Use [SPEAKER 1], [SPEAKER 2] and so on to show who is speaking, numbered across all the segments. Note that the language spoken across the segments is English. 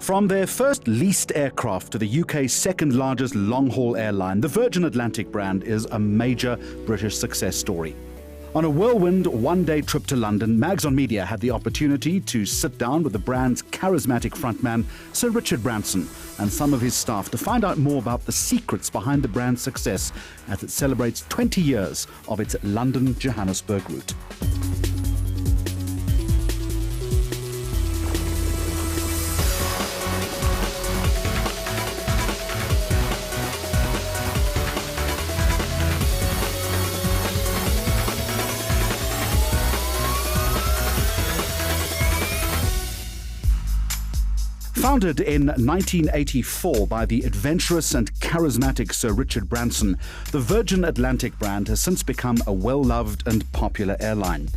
[SPEAKER 1] From their first leased aircraft to the UK's second largest long-haul airline, the Virgin Atlantic brand is a major British success story. On a whirlwind one-day trip to London, Mags on Media had the opportunity to sit down with the brand's charismatic frontman, Sir Richard Branson, and some of his staff to find out more about the secrets behind the brand's success as it celebrates 20 years of its London-Johannesburg route. Founded in 1984 by the adventurous and charismatic Sir Richard Branson, the Virgin Atlantic brand has since become a well-loved and popular airline.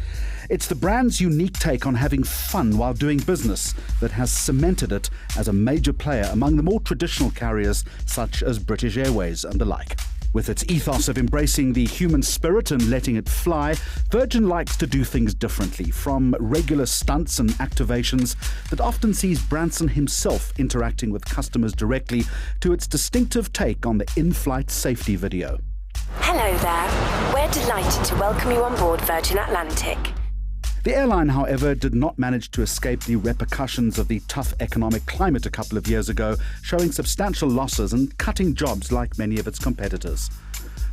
[SPEAKER 1] It's the brand's unique take on having fun while doing business that has cemented it as a major player among the more traditional carriers such as British Airways and the like. With its ethos of embracing the human spirit and letting it fly, Virgin likes to do things differently, from regular stunts and activations that often sees Branson himself interacting with customers directly to its distinctive take on the in-flight safety video.
[SPEAKER 2] Hello there. We're delighted to welcome you on board Virgin Atlantic.
[SPEAKER 1] The airline, however, did not manage to escape the repercussions of the tough economic climate a couple of years ago, showing substantial losses and cutting jobs like many of its competitors.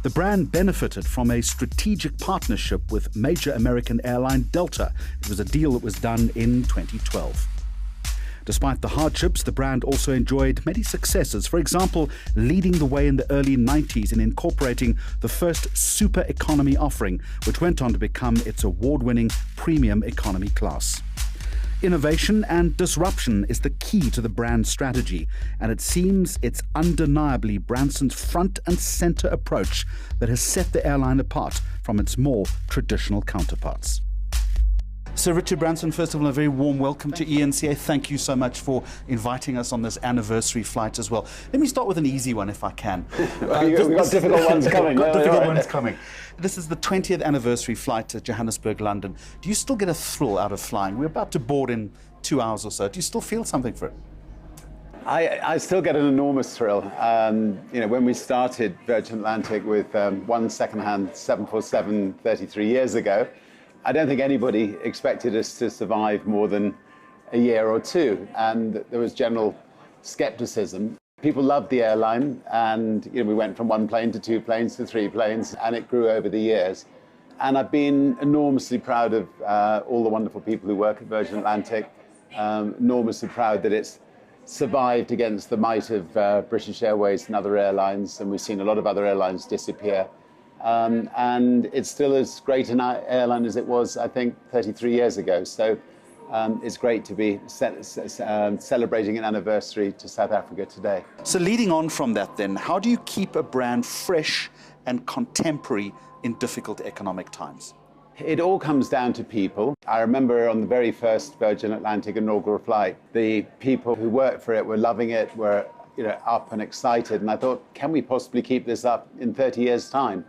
[SPEAKER 1] The brand benefited from a strategic partnership with major American airline Delta. It was a deal that was done in 2012. Despite the hardships, the brand also enjoyed many successes. For example, leading the way in the early 90s in incorporating the first super economy offering, which went on to become its award-winning premium economy class. Innovation and disruption is the key to the brand's strategy, and it seems it's undeniably Branson's front and center approach that has set the airline apart from its more traditional counterparts. Sir Richard Branson, first of all, a very warm welcome to eNCA. Thank you so much for inviting us on this anniversary flight as well. Let me start with an easy one, if I can.
[SPEAKER 3] We've got difficult ones coming.
[SPEAKER 1] Difficult ones coming. This is the 20th anniversary flight to Johannesburg, London. Do you still get a thrill out of flying? We're about to board in 2 hours or so. Do you still feel something for it?
[SPEAKER 3] I still get an enormous thrill. When we started Virgin Atlantic with one second-hand 747 33 years ago, I don't think anybody expected us to survive more than a year or two, and there was general skepticism. People loved the airline, and we went from one plane to 2 planes to 3 planes, and it grew over the years. And I've been enormously proud of all the wonderful people who work at Virgin Atlantic, enormously proud that it's survived against the might of British Airways and other airlines, and we've seen a lot of other airlines disappear. And it's still as great an airline as it was, I think, 33 years ago. So it's great to be celebrating an anniversary to South Africa today.
[SPEAKER 1] So leading on from that then, how do you keep a brand fresh and contemporary in difficult economic times?
[SPEAKER 3] It all comes down to people. I remember on the very first Virgin Atlantic inaugural flight, the people who worked for it were loving it, were up and excited. And I thought, can we possibly keep this up in 30 years' time?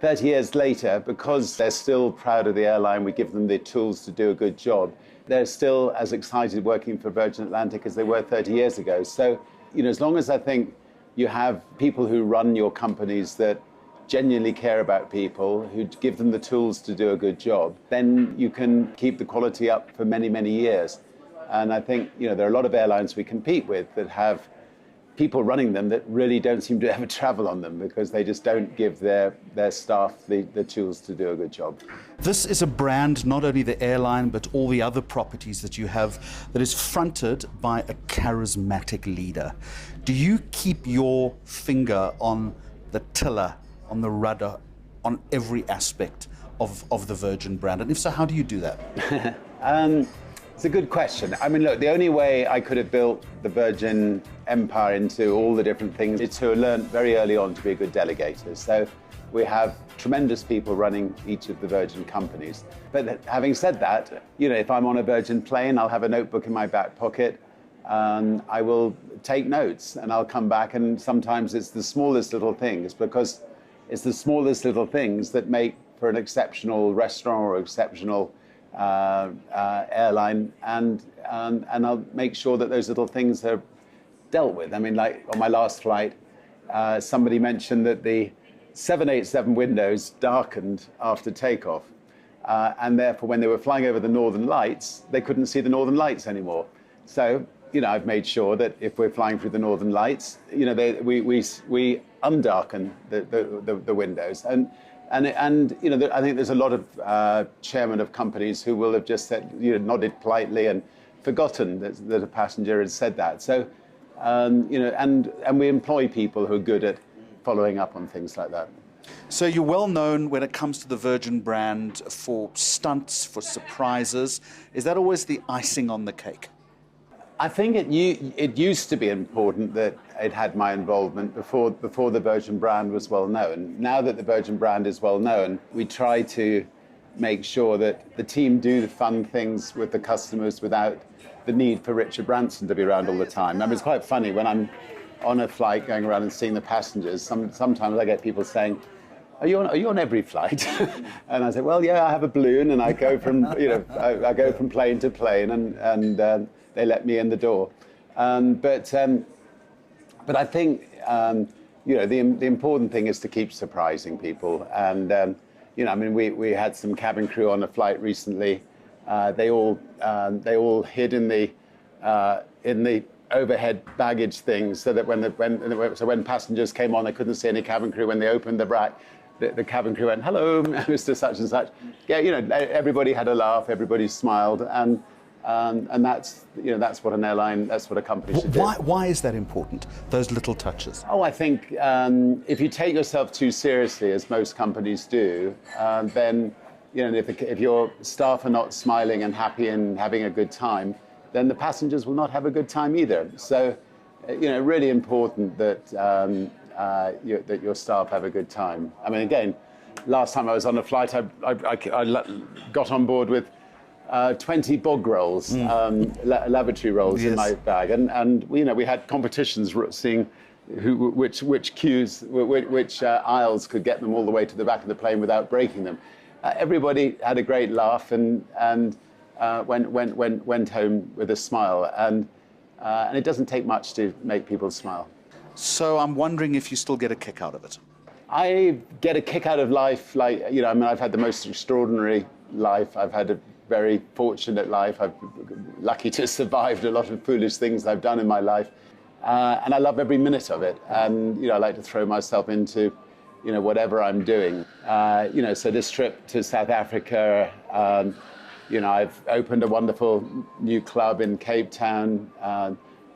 [SPEAKER 3] 30 years later, because they're still proud of the airline, we give them the tools to do a good job. They're still as excited working for Virgin Atlantic as they were 30 years ago. So, as long as I think you have people who run your companies that genuinely care about people, who give them the tools to do a good job, then you can keep the quality up for many, many years. And I think, there are a lot of airlines we compete with that have people running them that really don't seem to ever travel on them because they just don't give their staff the tools to do a good job.
[SPEAKER 1] This is a brand, not only the airline, but all the other properties that you have, that is fronted by a charismatic leader. Do you keep your finger on the tiller, on the rudder, on every aspect of the Virgin brand? And if so, how do you do that?
[SPEAKER 3] It's a good question. I mean, look, the only way I could have built the Virgin Empire into all the different things is to learn very early on to be a good delegator. So we have tremendous people running each of the Virgin companies. But having said that, if I'm on a Virgin plane, I'll have a notebook in my back pocket. I will take notes and I'll come back, and sometimes it's the smallest little things, because it's the smallest little things that make for an exceptional restaurant or exceptional airline, and I'll make sure that those little things are dealt with. I mean, like on my last flight, somebody mentioned that the 787 windows darkened after takeoff, and therefore when they were flying over the Northern Lights, they couldn't see the Northern Lights anymore. So, I've made sure that if we're flying through the Northern Lights, we undarken the windows. And I think there's a lot of chairmen of companies who will have just said, nodded politely and forgotten that a passenger had said that. So, and we employ people who are good at following up on things like that.
[SPEAKER 1] So you're well known when it comes to the Virgin brand for stunts, for surprises. Is that always the icing on the cake?
[SPEAKER 3] I think it used to be important that it had my involvement before the Virgin brand was well known. Now that the Virgin brand is well known, we try to make sure that the team do the fun things with the customers without the need for Richard Branson to be around all the time. I mean, it's quite funny when I'm on a flight going around and seeing the passengers. Sometimes I get people saying, Are you on every flight? And I say, well, yeah, I have a balloon, and I go from I go from plane to plane, and they let me in the door. But I think the important thing is to keep surprising people. And I mean, we had some cabin crew on a flight recently. They all hid in the overhead baggage things, so that when passengers came on, they couldn't see any cabin crew. When they opened the rack, the cabin crew went, "Hello, Mr. Such and Such." Yeah, everybody had a laugh, everybody smiled, and that's what an airline, that's what a company should do.
[SPEAKER 1] Why is that important? Those little touches.
[SPEAKER 3] Oh, I think if you take yourself too seriously, as most companies do, then if your staff are not smiling and happy and having a good time, then the passengers will not have a good time either. So, really important that that your staff have a good time. I mean, again, last time I was on a flight, I got on board with 20 bog rolls, lavatory rolls, yes, in my bag, and we had competitions seeing which aisles could get them all the way to the back of the plane without breaking them. Everybody had a great laugh and went home with a smile, and it doesn't take much to make people smile.
[SPEAKER 1] So I'm wondering if you still get a kick out of it.
[SPEAKER 3] I get a kick out of life, I mean, I've had the most extraordinary life. I've had a very fortunate life. I'm lucky to have survived a lot of foolish things I've done in my life, and I love every minute of it. And I like to throw myself into whatever I'm doing. So this trip to South Africa, I've opened a wonderful new club in Cape Town,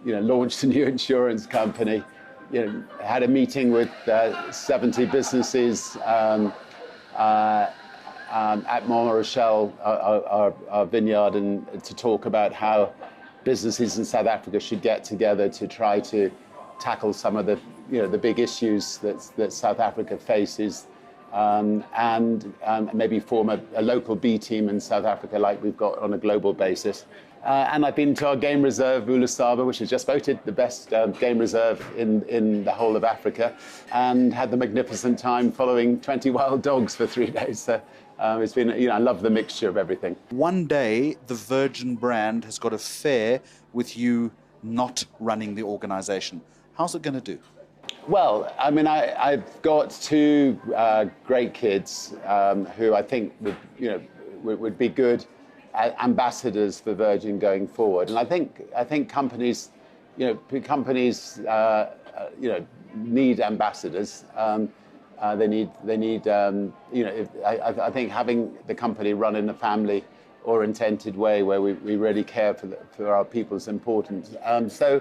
[SPEAKER 3] launched a new insurance company, had a meeting with 70 businesses at Mont Rochelle, our vineyard, and to talk about how businesses in South Africa should get together to try to tackle some of the big issues that South Africa faces, and maybe form a local B team in South Africa like we've got on a global basis. And I've been to our game reserve, Ulusaba, which is just voted the best game reserve in the whole of Africa, and had the magnificent time following 20 wild dogs for 3 days. So it's been, I love the mixture of everything.
[SPEAKER 1] One day, the Virgin brand has got a fare with you not running the organization. How's it going to do?
[SPEAKER 3] Well, I mean, I've got two great kids who I think would be good ambassadors for Virgin going forward, and I think companies, need ambassadors. They need. I think having the company run in a family-oriented way where we really care for our people is important. So,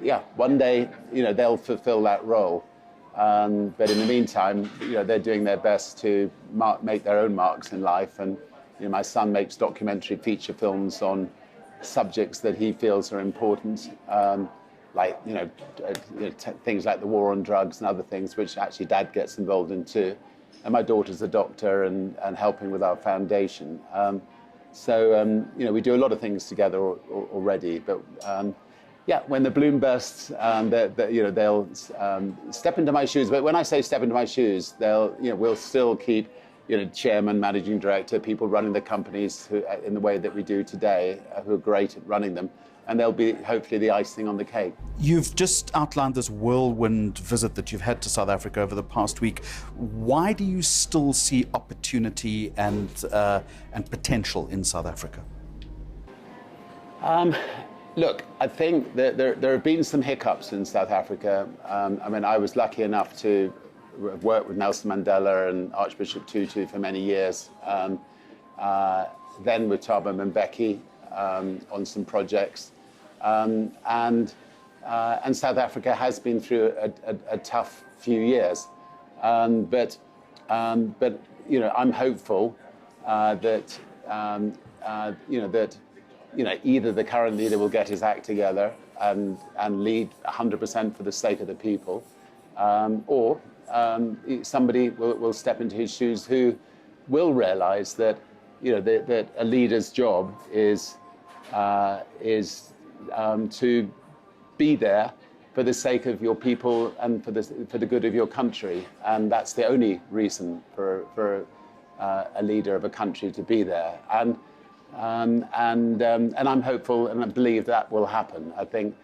[SPEAKER 3] yeah, one day, they'll fulfill that role. But in the meantime, they're doing their best to make their own marks in life. And my son makes documentary feature films on subjects that he feels are important, like things like the war on drugs and other things, which actually Dad gets involved in too. And my daughter's a doctor and helping with our foundation. So we do a lot of things together already. But yeah, when the balloon bursts, they'll step into my shoes. But when I say step into my shoes, we'll still keep chairman, managing director, people running the companies who, in the way that we do today, who are great at running them. And they'll be hopefully the icing on the cake.
[SPEAKER 1] You've just outlined this whirlwind visit that you've had to South Africa over the past week. Why do you still see opportunity and potential in South Africa?
[SPEAKER 3] Look, I think that there have been some hiccups in South Africa. I was lucky enough to work with Nelson Mandela and Archbishop Tutu for many years. Then with Thabo Mbeki on some projects. And South Africa has been through a tough few years. But I'm hopeful that either the current leader will get his act together and lead 100% for the sake of the people, or somebody will step into his shoes who will realise that that a leader's job is to be there for the sake of your people and for the good of your country, and that's the only reason for a leader of a country to be there. And I'm hopeful, and I believe that will happen. I think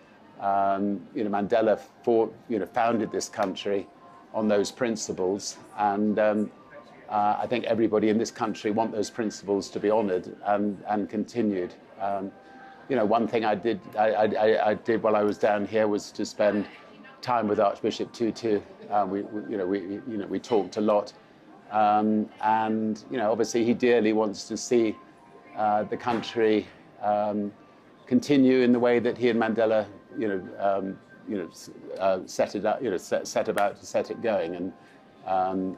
[SPEAKER 3] Mandela founded this country on those principles, and I think everybody in this country want those principles to be honoured and continued. One thing I did while I was down here was to spend time with Archbishop Tutu. We talked a lot, and obviously he dearly wants to see the country continue in the way that he and Mandela, set it up, set about to set it going, and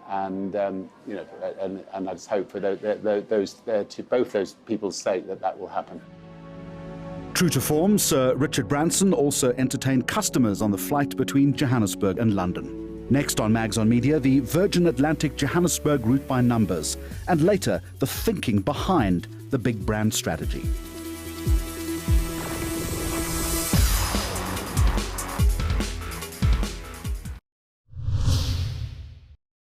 [SPEAKER 3] I just hope for both those people's sake that will happen.
[SPEAKER 1] True to form, Sir Richard Branson also entertained customers on the flight between Johannesburg and London. Next on Mags on Media, the Virgin Atlantic Johannesburg route by numbers, and later the thinking behind the big brand strategy.